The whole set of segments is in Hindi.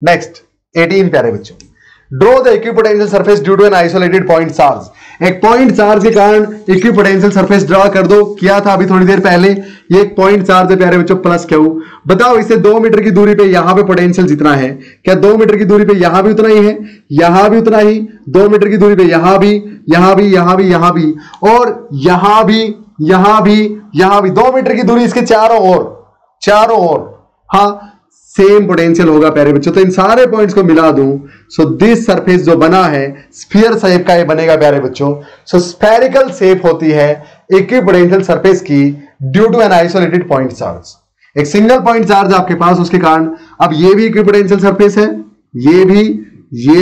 नेक्स्ट 18 प्यारे बच्चों, draw the equipotential surface due to an isolated point charge. एक पॉइंट चार्ज के कारण इक्विपोटेंशियल सरफेस ड्रॉ कर दो। किया था अभी थोड़ी देर पहले। ये एक पॉइंट चार्ज है प्यारे बच्चों, प्लस क्यू। बताओ इसे 2 मीटर की दूरी पे यहां पे पोटेंशियल जितना है, क्या 2 मीटर की दूरी पे यहां भी उतना ही है, यहां भी उतना ही, 2 मीटर की दूरी पे यहां भी, यहां भी, यहां भी, यहां भी, और यहां भी, यहां भी, यहां भी। 2 मीटर की दूरी इसके चारों ओर, हाँ सेम पोटेंशियल होगा प्यारे बच्चों। तो इन सारे पॉइंट्स को मिला दूं, सो दिस सरफेस जो बना है स्फीयर शेप का ये बनेगा प्यारे बच्चों। सो स्फेरिकल शेप होती है इक्विपोटेंशियल सरफेस की due to an isolated point charge. एक सिंगल पॉइंट चार्ज आपके पास, उसके कारण अब ये भी इक्विपोटेंशियल सरफेस है, ये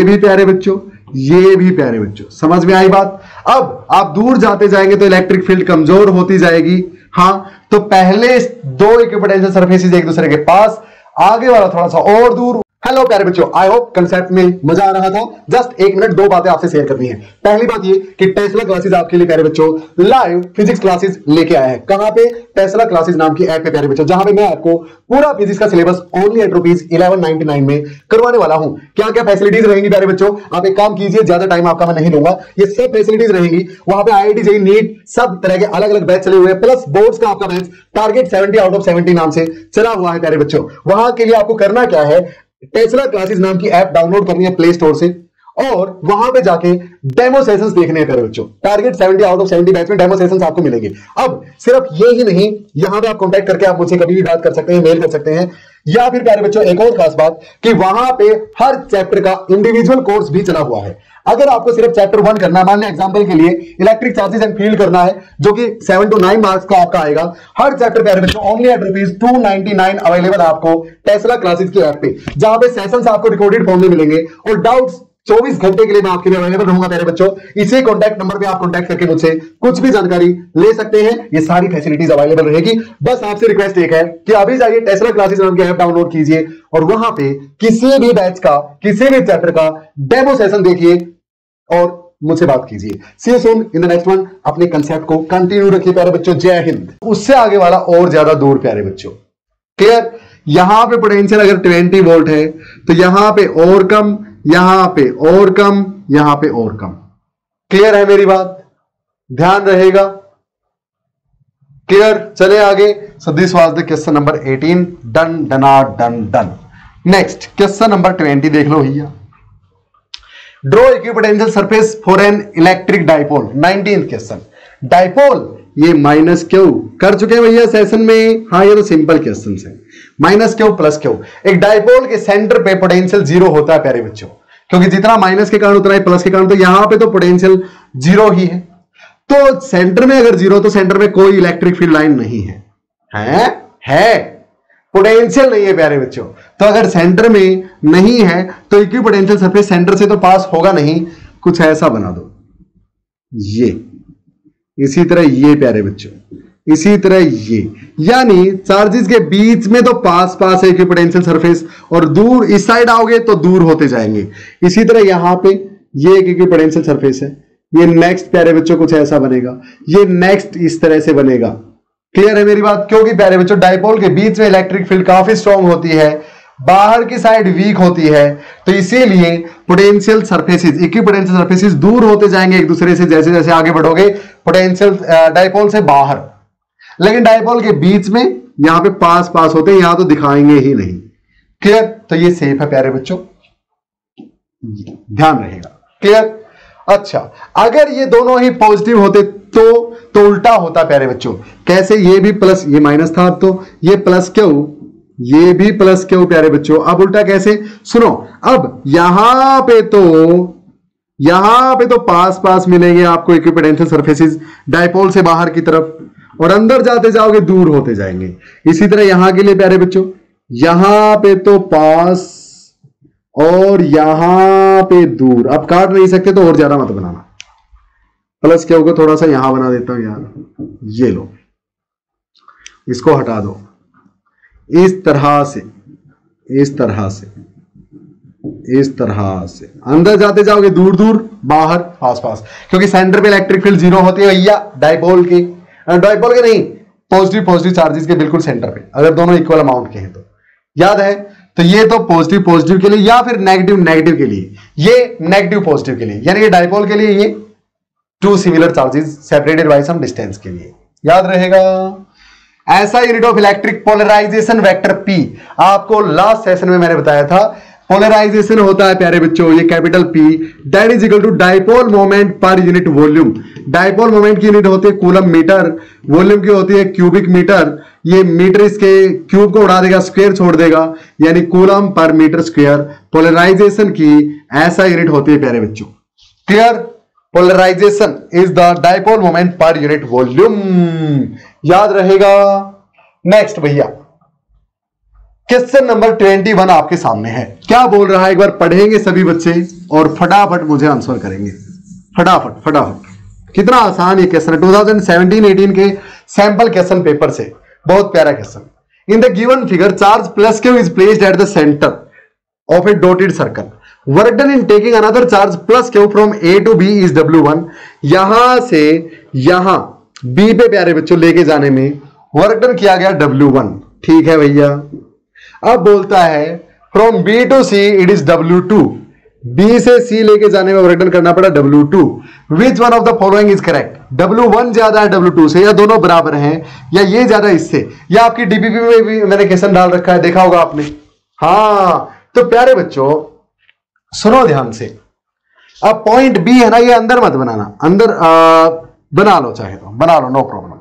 भी प्यारे बच्चों, ये भी प्यारे बच्चों। समझ में आई बात? अब आप दूर जाते जाएंगे तो इलेक्ट्रिक फील्ड कमजोर होती जाएगी। हाँ, तो पहले 2 इक्विपोटेंशियल सरफेसेस एक दूसरे के पास, आगे वाला थोड़ा सा और दूर। हेलो प्यारे बच्चों, आई होप कंसेप्ट में मजा आ रहा था। जस्ट 1 मिनट 2 बातें आपसे शेयर करनी है। पहली बात ये कि टेस्ला क्लासेस आपके लिए प्यारे बच्चों लाइव फिजिक्स क्लासेस लेके आए हैं। कहां पे? टेस्ला क्लासेस नाम की ऐप पे प्यारे बच्चों, जहां पे मैं आपको पूरा फिजिक्स का सिलेबस ओनली एट ₹1199 में करवाने वाला हूं। क्या क्या फैसिलिटीज रहेंगी प्यारे बच्चों? आप एक काम कीजिए, ज्यादा टाइम आपका मैं नहीं लूंगा। ये सब फैसिलिटीज रहेंगी। वहां पे IIT JEE नीट सब तरह के अलग अलग बैच चले हुए हैं, प्लस बोर्ड्स का आपका बैच टारगेट 70 आउट ऑफ 70 नाम से चला हुआ है प्यारे बच्चों। वहां के लिए आपको करना क्या है, टेस्ला क्लासेस नाम की ऐप डाउनलोड करनी है प्ले स्टोर से, और वहां पे जाके डेमो सेशंस देखने हैं प्यारे बच्चों। टारगेट 70 आउट ऑफ 70 बैच में डेमो सेशंस आपको मिलेंगे। अब सिर्फ ये ही नहीं, यहां पे आप कांटेक्ट करके आप मुझसे कभी भी बात कर सकते हैं, मेल कर सकते हैं, या फिर प्यारे बच्चों एक और खास बात कि वहां पे हर चैप्टर का इंडिविजुअल कोर्स भी चला हुआ है। अगर आपको सिर्फ चैप्टर 1 करना है, मान लें एग्जांपल के लिए इलेक्ट्रिक चार्जेस एंड फील्ड करना है, जो कि 7 to 9 मार्क्स का आपका आएगा, हर चैप्टर प्यारे बच्चों ओनली एट ₹299 अवेलेबल आपको टेस्ला क्लासेस की ऐप पे, जहां पे सेशंस आपको रिकॉर्डेड फॉर्म में मिलेंगे और डाउट्स 24 घंटे के लिए मैं आपके लिए अवेलेबल रहूंगा प्यारे बच्चों। इसी कॉन्टैक्ट नंबर पे आप कॉन्टैक्ट करके मुझसे कुछ भी जानकारी ले सकते हैं। ये सारी फैसिलिटीज अवेलेबल रहेगी। बस आपसे रिक्वेस्ट एक है कि अभी जाइए टेस्ला क्लासेस नाम की ऐप डाउनलोड कीजिए और वहां पे किसी भी बैच का, किसी भी चैप्टर का डेमो सेशन देखिए और मुझसे बात कीजिए। See you soon in the next one. अपने कंसेप्ट को कंटिन्यू रखिए प्यारे बच्चों। जय हिंद। उससे आगे वाला और ज्यादा दूर प्यारे बच्चों। क्लियर? यहां पे पोटेंशियल अगर 20 वोल्ट है तो यहां पे और कम, यहां पे और कम, यहां पे और कम। क्लियर है मेरी बात? ध्यान रहेगा। क्लियर? चले आगे। So this was the question number 18। Done डना done done. Next question number 20 देख लो भैया। Draw equipotential surface for an electric dipole. 19th question. Dipole ये माइनस क्यू कर चुके हैं भैया सेशन में। हाँ, ये तो सिंपल क्वेश्चन है। Minus Q plus Q. एक डाइपोल के सेंटर पे पोटेंशियल 0 होता है प्यारे बच्चों, क्योंकि जितना माइनस के कारण उतना ही प्लस के कारण, तो यहां पे तो पोटेंशियल 0 ही है। तो सेंटर में अगर 0, तो सेंटर में कोई इलेक्ट्रिक फील्ड लाइन नहीं है। है पोटेंशियल नहीं है प्यारे बच्चों। तो अगर सेंटर में नहीं है तो इक्विपोटेंशियल सरफेस सेंटर से तो पास होगा नहीं। कुछ ऐसा बना दो, ये इसी तरह, ये प्यारे बच्चों इसी तरह ये, यानी चार्जेस के बीच में तो पास पास है इक्विपोटेंशियल सरफेस, और दूर इस साइड आओगे तो दूर होते जाएंगे। इसी तरह यहां पे ये एक इक्विपोटेंशियल सरफेस है। ये नेक्स्ट प्यारे बच्चों कुछ ऐसा बनेगा, ये नेक्स्ट इस तरह से बनेगा। क्लियर है मेरी बात? क्योंकि प्यारे बच्चों डाइपोल के बीच में इलेक्ट्रिक फील्ड काफी स्ट्रांग होती है, बाहर की साइड वीक होती है, तो इसीलिए पोटेंशियल सरफेसेस, इक्विपोटेंशियल सरफेसेस दूर होते जाएंगे एक दूसरे से जैसे जैसे आगे बढ़ोगे पोटेंशियल डाइपोल से बाहर। लेकिन डाइपोल के बीच में यहां पे पास पास होते हैं, यहां तो दिखाएंगे ही नहीं। क्लियर? तो ये सेफ है प्यारे बच्चों, ध्यान रहेगा। क्लियर? अच्छा, अगर ये दोनों ही पॉजिटिव होते तो उल्टा होता प्यारे बच्चों। कैसे? ये भी प्लस, ये माइनस था, तो ये प्लस क्यू, ये भी प्लस क्यू प्यारे बच्चों। अब उल्टा कैसे? सुनो, अब यहां पे तो पास पास मिलेंगे आपको इक्विपोटेंशियल सरफेसेस डाइपोल से बाहर की तरफ, और अंदर जाते जाओगे दूर होते जाएंगे। इसी तरह यहां के लिए प्यारे बच्चों, यहां पे तो पास और यहां पे दूर। अब काट नहीं सकते तो और ज्यादा मत बनाना। प्लस क्या होगा, थोड़ा सा यहां बना देता हूं यार। ये लो, इसको हटा दो। इस तरह से, इस तरह से, इस तरह से अंदर जाते जाओगे दूर दूर, बाहर पास पास, क्योंकि सेंटर पे इलेक्ट्रिक फील्ड 0 होती है भैया डाइपोल के नहीं, पॉजिटिव चार्जेस के बिल्कुल सेंटर पे, अगर दोनों इक्वल अमाउंट के हैं तो। याद है? तो ये तो पॉजिटिव पॉजिटिव के लिए या फिर नेगेटिव नेगेटिव के लिए, ये नेगेटिव पॉजिटिव के लिए, यानी कि डाइपोल के लिए ये two similar charges separated by some distance के लिए, याद रहेगा। ऐसा unit of electric polarization vector P, आपको लास्ट सेशन में मैंने बताया था पोलराइजेशन होता है प्यारे बच्चों ये capital P, that is equal to dipole moment per unit volume. Dipole moment की यूनिट होती है कूलम मीटर, वॉल्यूम की होती है क्यूबिक मीटर, ये मीटर इसके क्यूब को उड़ा देगा, स्क्वायर छोड़ देगा, यानी coulomb per metre square. Polarisation की ऐसा यूनिट होती है प्यारे बच्चों, clear. Polarization is the dipole moment per unit volume, याद रहेगा। नेक्स्ट भैया क्वेश्चन नंबर 21 आपके सामने है, क्या बोल रहा है एक बार पढ़ेंगे सभी बच्चे और फटाफट मुझे आंसर करेंगे, फटाफट फटाफट। कितना आसान ये क्वेश्चन है, 2017-18 के सैंपल क्वेश्चन पेपर से, बहुत प्यारा question. In the given figure charge plus Q is placed at the centre of a dotted circle, work done in taking another charge plus Q from A to B is W1। यहां से यहां बी पे प्यारे बच्चों लेके जाने में वर्क डन किया गया W1, ठीक है भैया। अब बोलता है from B to C it is W2, B से सी लेके जाने में वर्क डन करना पड़ा W2। Which one of the following is correct, W1 ज्यादा है W2 से, या दोनों बराबर हैं, या ये ज्यादा इससे, या आपकी डीपीपी में भी मैंने क्वेश्चन डाल रखा है, देखा होगा आपने। हाँ तो प्यारे बच्चों सुनो ध्यान से, अब पॉइंट बी है ना, ये अंदर मत बनाना, अंदर बना लो, चाहे तो बना लो, नो प्रॉब्लम,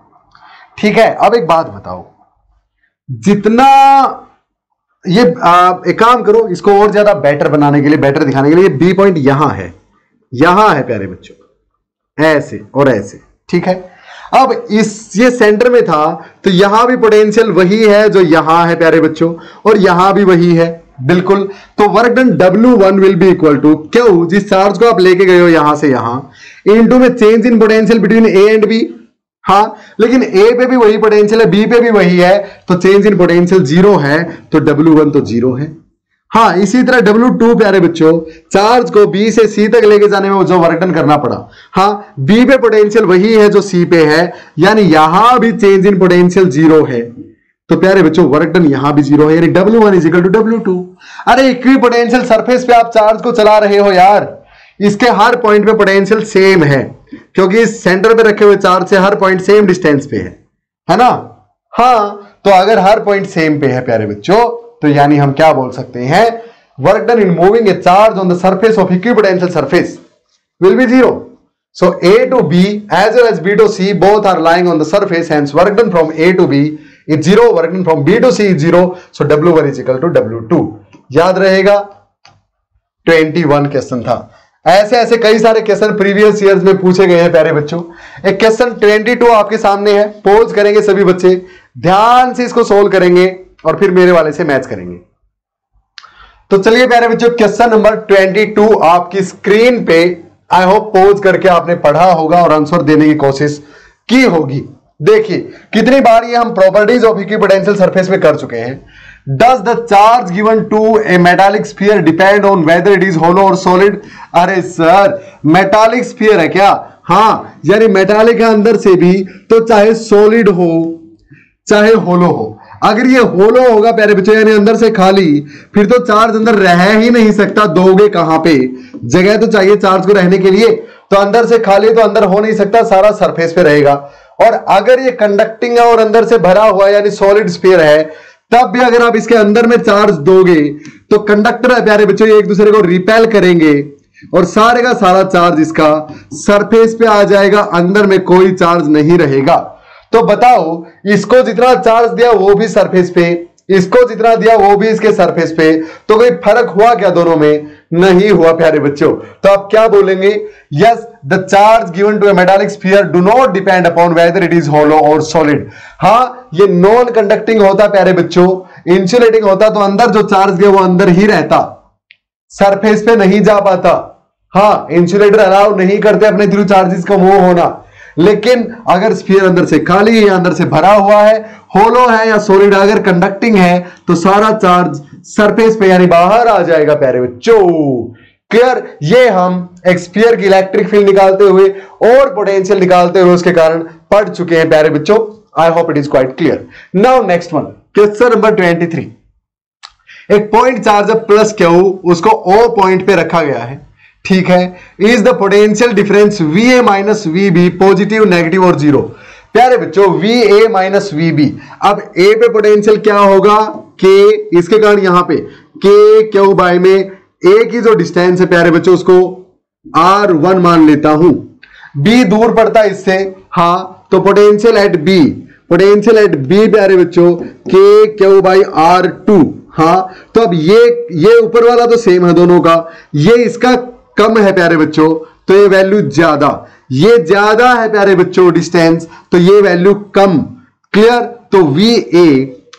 ठीक है। अब एक बात बताओ, जितना ये एक काम करो, इसको और ज्यादा बेटर बनाने के लिए, बेटर दिखाने के लिए, बी पॉइंट यहां है प्यारे बच्चों, ऐसे और ऐसे, ठीक है। अब ये सेंटर में था तो यहां भी पोटेंशियल वही है जो यहां है प्यारे बच्चों, और यहां भी वही है, बिल्कुल। तो work done W1 will be equal to Q, जिस चार्ज को आप लेके गए हो यहां से यहां, इनटू में change in potential between A and B. हाँ लेकिन ए पे भी वही पोटेंशियल है, बी पे भी वही है, तो चेंज इन पोटेंशियल 0 है, तो W1 तो 0 है। हाँ इसी तरह W2 प्यारे बच्चों, चार्ज को बी से सी तक लेके जाने में जो वर्क डन करना पड़ा, हाँ बी पे पोटेंशियल वही है जो सी पे है, यानी यहां भी चेंज इन पोटेंशियल 0 है, तो प्यारे बच्चों वर्क डन यहां भी 0 है, यानी W1 is equal to W2। अरे इक्वी पोटेंशियल सरफेस पे आप चार्ज को चला रहे हो यार, इसके हर पॉइंट पे पोटेंशियल सेम है, क्योंकि इस सेंटर पे रखे हुए चार्ज से हर पॉइंट सेम डिस्टेंस पे है ना। हाँ तो अगर हर पॉइंट सेम पे है प्यारे बच्चों, तो यानी हम क्या बोल सकते हैं, work done in moving A charge on the surface of equipotential surface will be 0। So A to B as well as B to C both are lying on the surface, hence work done from A to B is 0, work done from B to C is 0, so W1 is equal to W2। याद रहेगा 21 क्वेश्चन था। ऐसे ऐसे कई सारे क्वेश्चन प्रीवियस ईयर्स में पूछे गए हैं प्यारे बच्चों। एक क्वेश्चन 22 आपके सामने है, पोज करेंगे सभी बच्चे, ध्यान से इसको सोल्व करेंगे और फिर मेरे वाले से मैच करेंगे। तो चलिए प्यारे बच्चों क्वेश्चन नंबर 22 आपकी स्क्रीन पे, आई होप पोज करके आपने पढ़ा होगा और आंसर देने की कोशिश की होगी। देखिए कितनी बार ये हम प्रॉपर्टीज ऑफ इक्विपोटेंशियल सरफेस में कर चुके हैं। Does the charge given to a metallic sphere depend on whether it is hollow or solid? अरे सर मेटालिक स्फीयर है क्या? हाँ यानी मेटालिक है अंदर से भी, तो चाहे सॉलिड हो चाहे होलो हो। अगर ये होलो होगा प्यारे बच्चों यानी अंदर से खाली, फिर तो चार्ज अंदर रह ही नहीं सकता, दोगे कहां पे, जगह तो चाहिए चार्ज को रहने के लिए, तो अंदर से खाली तो अंदर हो नहीं सकता, सारा सरफेस पे रहेगा। और अगर ये कंडक्टिंग है और अंदर से भरा हुआ यानी सॉलिड स्फीयर है, तब भी अगर आप इसके अंदर में चार्ज दोगे तो कंडक्टर है प्यारे बच्चों ये एक दूसरे को रिपेल करेंगे और सारे का सारा चार्ज इसका सरफेस पे आ जाएगा, अंदर में कोई चार्ज नहीं रहेगा। तो बताओ इसको जितना चार्ज दिया वो भी सरफेस पे, इसको जितना दिया वो भी इसके सरफेस पे, तो कोई फर्क हुआ क्या दोनों में? नहीं हुआ प्यारे बच्चों। तो आप क्या बोलेंगे? Yes the charge given to a metallic sphere do not depend upon whether it is hollow और सॉलिड। हाँ ये नॉन कंडक्टिंग होता प्यारे बच्चों, इंसुलेटिंग होता तो अंदर जो चार्ज गया वो अंदर ही रहता, सरफेस पे नहीं जा पाता। हाँ इंसुलेटर अलाउ नहीं करते अपने थ्रू चार्जेस का मूव होना, लेकिन अगर स्फीयर अंदर से खाली है या अंदर से भरा हुआ है, होलो है या सॉलिड, अगर कंडक्टिंग है तो सारा चार्ज सरफेस पे यानी बाहर आ जाएगा प्यारे बच्चों। क्लियर? ये हम एक स्फीयर की इलेक्ट्रिक फील्ड निकालते हुए और पोटेंशियल निकालते हुए उसके कारण पढ़ चुके हैं प्यारे बच्चों। I hope it is quite clear. Now next one, question number 23। एक पॉइंट चार्ज है प्लस क्यू, उसको ओ पॉइंट पे रखा गया है, ठीक है। Is the potential difference V A minus V B positive, negative और जीरो। प्यारे बच्चों V A minus V B, अब ए पे पोटेंशियल क्या होगा के, इसके कारण यहां पे के क्यू बाय में ए की जो डिस्टेंस है प्यारे बच्चों उसको R1 मान लेता हूं, बी दूर पड़ता है इससे, हाँ, तो potential at B, potential at B प्यारे बच्चों के क्यू बाई R2, हाँ। तो अब ये ऊपर वाला तो सेम है दोनों का, ये इसका कम है प्यारे बच्चों, तो ये वैल्यू ज्यादा, ये ज्यादा है प्यारे बच्चों डिस्टेंस, तो ये वैल्यू कम, क्लियर। तो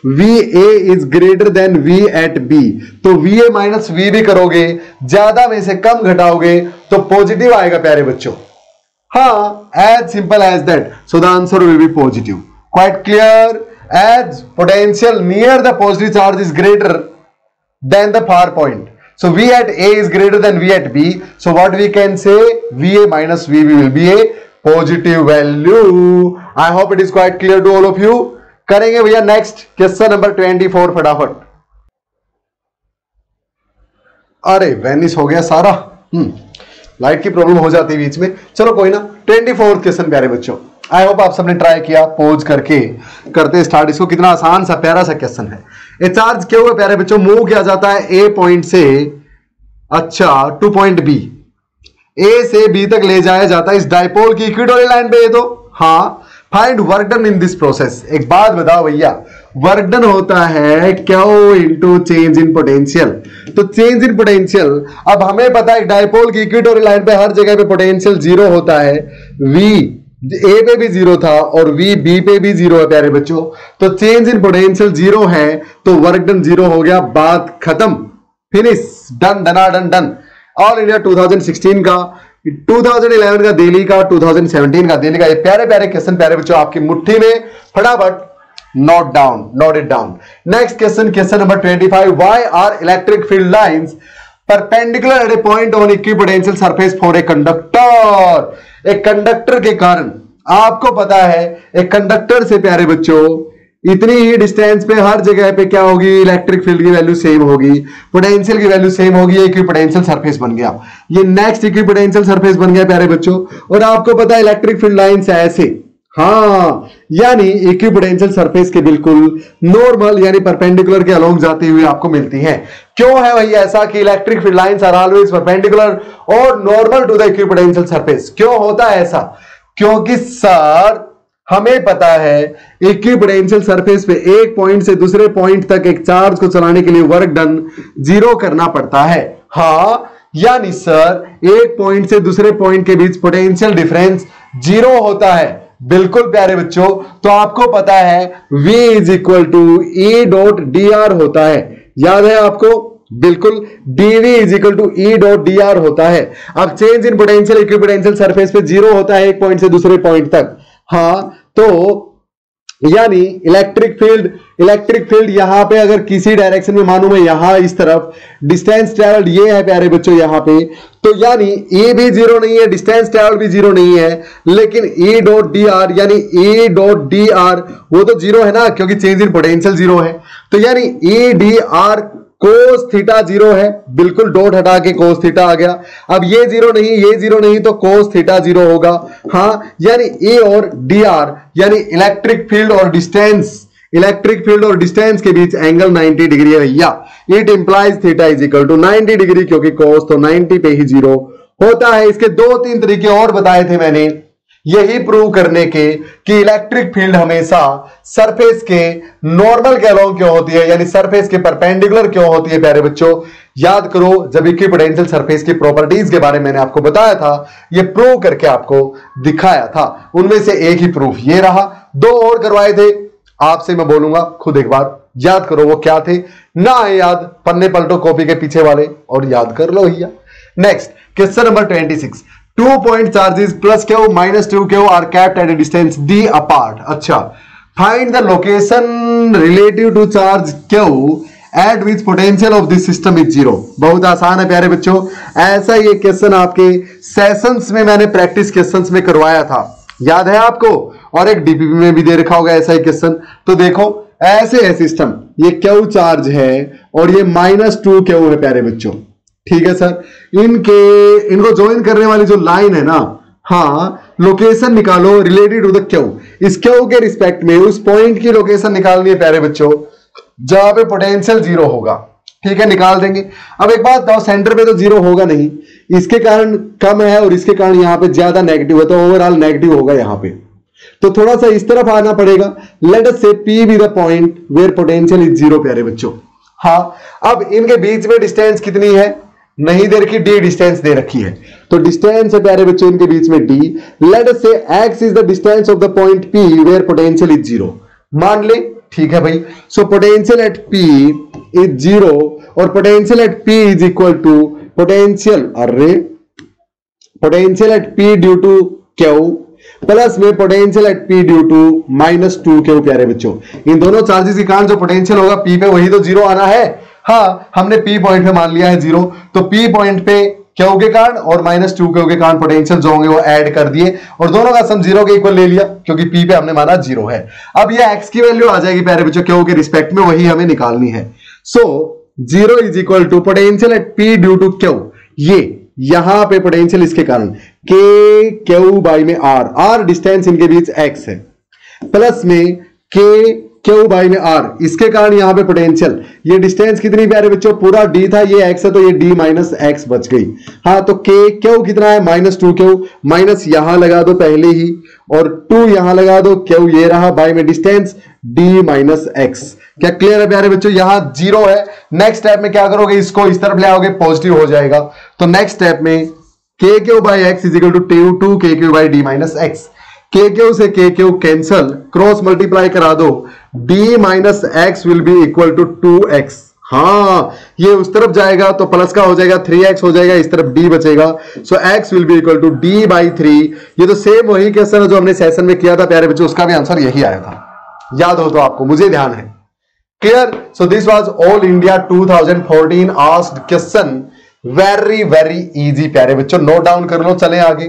V A is greater than V at B, तो V A minus V B करोगे, ज्यादा में से कम घटाओगे तो पॉजिटिव आएगा प्यारे बच्चों, हाँ, as simple as that. So the answer will be positive, quite clear. As potential near the positive charge is greater than the far point, so V at A is greater than V at B, so what we can say VA minus VB will be a positive value. I hope it is quite clear to all of you. करेंगे भैया नेक्स्ट क्वेश्चन नंबर 24 फटाफट। अरे वेनिस हो गया सारा, लाइट की प्रॉब्लम हो जाती है बीच में, चलो कोई ना। 24 क्वेश्चन प्यारे बच्चों, आई होप आप सबने ट्राई किया, पोज करके करते स्टार्ट इसको। कितना आसान सा प्यारा सा क्वेश्चन है। ए चार्ज क्या हुआ प्यारे बच्चों, मूव किया जाता है ए पॉइंट से, अच्छा, टू पॉइंट बी, ए से बी तक ले जाया जाता है इस डाइपोल की इक्वेटोरियल लाइन पे, ये तो हाँ। Find work done in this process. एक बात बताओ भैया, वर्क डन होता है Q into change in potential, तो चेंज इन पोटेंशियल, अब हमें पता है डाइपोल की इक्वेटोरियल लाइन पे हर जगह पे पोटेंशियल जीरो होता है, वी ए पे भी जीरो था और वी बी पे भी जीरो है प्यारे बच्चों, तो चेंज इन पोटेंशियल जीरो है, तो वर्क डन जीरो हो गया, बात खत्म, फिनिश, डन डना डन डन। ऑल इंडिया 2016 का, 2011 का दिल्ली का, 2017 का दिल्ली का, ये प्यारे प्यारे क्वेश्चन प्यारे बच्चों आपकी मुट्ठी में, फटाफट note it down. Next question, question number 25, why are electric field lines perpendicular at a point on equipotential surface for a conductor. एक कंडक्टर के कारण, आपको पता है एक कंडक्टर से प्यारे बच्चों इतनी ही डिस्टेंस पे हर जगह पे क्या होगी, इलेक्ट्रिक फील्ड की वैल्यू सेम होगी, पोटेंशियल की वैल्यू सेम होगी, इक्विपोटेंशियल सरफेस बन गया, ये नेक्स्ट इक्विपोटेंशियल सरफेस बन गया प्यारे बच्चों। और आपको पता है इलेक्ट्रिक फील्ड लाइंस ऐसे, हाँ, यानी इक्विपोटेंशियल सरफेस के बिल्कुल नॉर्मल यानी परपेंडिकुलर के अलोंग जाती हुई आपको मिलती है। क्यों है भाई ऐसा कि electric field lines are always perpendicular और normal to the equipotential surface? क्यों होता है ऐसा? क्योंकि सर हमें पता है इक्विपोटेंशियल सरफेस पे एक पॉइंट से दूसरे पॉइंट तक एक चार्ज को चलाने के लिए वर्क डन जीरो करना पड़ता है, हाँ, यानी सर एक पॉइंट से दूसरे पॉइंट के बीच पोटेंशियल डिफरेंस जीरो होता है, बिल्कुल प्यारे बच्चों। तो आपको पता है V is equal to E dot D R होता है, याद है आपको, बिल्कुल, dV is equal to E dot D R होता है। अब change in potential equipotential surface पे जीरो होता है एक पॉइंट से दूसरे पॉइंट तक, हाँ, तो यानी इलेक्ट्रिक फील्ड यहां पे अगर किसी डायरेक्शन में मानूं मैं यहां इस तरफ, डिस्टेंस ट्रैवल्ड ये है प्यारे बच्चों यहां पे, तो यानी E भी जीरो नहीं है, डिस्टेंस ट्रैवल्ड भी जीरो नहीं है, लेकिन E डॉट डी आर यानी E डॉट डी आर वो तो जीरो है ना, क्योंकि चेंज इन पोटेंशियल जीरो है, तो यानी E D R cos theta zero है, बिल्कुल, डॉट हटा के कोस थीटा आ गया। अब ये जीरो नहीं तो कोस थीटा जीरो होगा, हाँ, यानी ए और डी आर यानी इलेक्ट्रिक फील्ड और डिस्टेंस के बीच एंगल 90 डिग्री है भैया। It implies theta is equal to 90 degree, क्योंकि कोस तो 90 पे ही जीरो होता है। इसके 2-3 तरीके और बताए थे मैंने यही प्रूव करने के कि इलेक्ट्रिक फील्ड हमेशा सरफेस के नॉर्मल के अलोंग क्यों होती है, यानी सरफेस के परपेंडिकुलर क्यों होती है प्यारे बच्चों। याद करो जब इक्विपोटेंशियल सरफेस की प्रॉपर्टीज के बारे में मैंने आपको बताया था, ये प्रूव करके आपको दिखाया था, उनमें से एक ही प्रूफ ये रहा। 2 और करवाए थे, आपसे मैं बोलूंगा खुद एक बार याद करो वो क्या थे, ना है याद पन्ने पलटो कॉपी के पीछे वाले और याद कर लो भैया। Next question number 26, 2 point charges plus Q minus 2Q are kept at a distance D apart. अच्छा, find the location relative to charge Q at which potential of this system is 0. बहुत आसान है प्यारे बच्चों, ऐसा ये क्वेश्चन आपके सेशंस में मैंने प्रैक्टिस क्वेश्चंस में करवाया था, याद है आपको, और एक डीपीपी में भी दे रखा होगा ऐसा ही क्वेश्चन। तो देखो ऐसे है सिस्टम, ये क्यू चार्ज है और ये -2 क्यू है प्यारे बच्चों। ठीक है सर, इनको ज्वाइन करने वाली जो लाइन है ना, हाँ, लोकेशन निकालो रिलेटेड टू द क्यू। इस क्यू के रिस्पेक्ट में उस पॉइंट की लोकेशन निकालनी है प्यारे बच्चों जहां पे पोटेंशियल 0 होगा। ठीक है, निकाल देंगे। अब एक बात बताओ, सेंटर पे तो 0 होगा नहीं, इसके कारण कम है और इसके कारण यहां पे ज्यादा नेगेटिव है, तो ओवरऑल नेगेटिव होगा यहां पे। तो थोड़ा सा इस तरफ आना पड़ेगा। Late us say P be the point where potential is 0 प्यारे बच्चों। हाँ, अब इनके बीच में डिस्टेंस कितनी है, नहीं दे रखी, d डिस्टेंस दे रखी है, तो डिस्टेंस है प्यारे बच्चों इनके बीच में d। Late us say x is the distance of the point P where potential is 0, मान ले। ठीक है भाई, so potential at P is 0 और potential at P is equal to potential at P due to Q plus में potential at P due to -2 Q प्यारे बच्चों। इन दोनों चार्जेस के कारण जो पोटेंशियल होगा P पे वही तो 0 आना है। हाँ, हमने P पॉइंट पे मान लिया है 0, तो P पॉइंट पे Q के कारण और -2 Q के कारण पोटेंशियल जो होंगे वो ऐड कर दिए और दोनों का सम 0 के इक्वल ले लिया क्योंकि P पे हमने माना 0 है। अब ये x की वैल्यू आ जाएगी प्यारे बच्चों Q के रिस्पेक्ट में, वही हमें निकालनी है। So 0 is equal to potential at P due to Q, ये यहां पे पोटेंशियल इसके कारण Q बाई में R डिस्टेंस इनके बीच x है, प्लस में Q बाई में R, इसके कारण यहां पे पोटेंशियल, ये डिस्टेंस कितनी प्यारे बच्चों, पूरा d था, ये x है तो ये d माइनस x बच गई। हाँ, तो Q कितना है, -2 Q, माइनस यहां लगा दो पहले ही और 2 यहां लगा दो, Q ये रहा, बाई में डिस्टेंस d माइनस x। क्या क्लियर है प्यारे बच्चों, यहां 0 है। नेक्स्ट स्टेप में क्या करोगे, इसको इस तरफ ले आओगे, पॉजिटिव हो जाएगा। तो नेक्स्ट स्टेप में KQ by X is equal to 2 KQ by d minus x, KQ से KQ कैंसल, क्रॉस मल्टीप्लाई करा दो, d minus X will be equal to 2x। हाँ, ये उस तरफ जाएगा तो प्लस का हो जाएगा, 3x हो जाएगा, इस तरफ d बचेगा, so x will be equal to d by 3। ये तो सेम वही क्वेश्चन है जो हमने सेशन में किया था प्यारे बच्चों, उसका भी आंसर यही आया था, याद हो तो आपको, मुझे ध्यान है। Clear? So this was all India 2014 asked question, very very easy प्यारे बच्चों, नोट डाउन कर लो, चले आगे।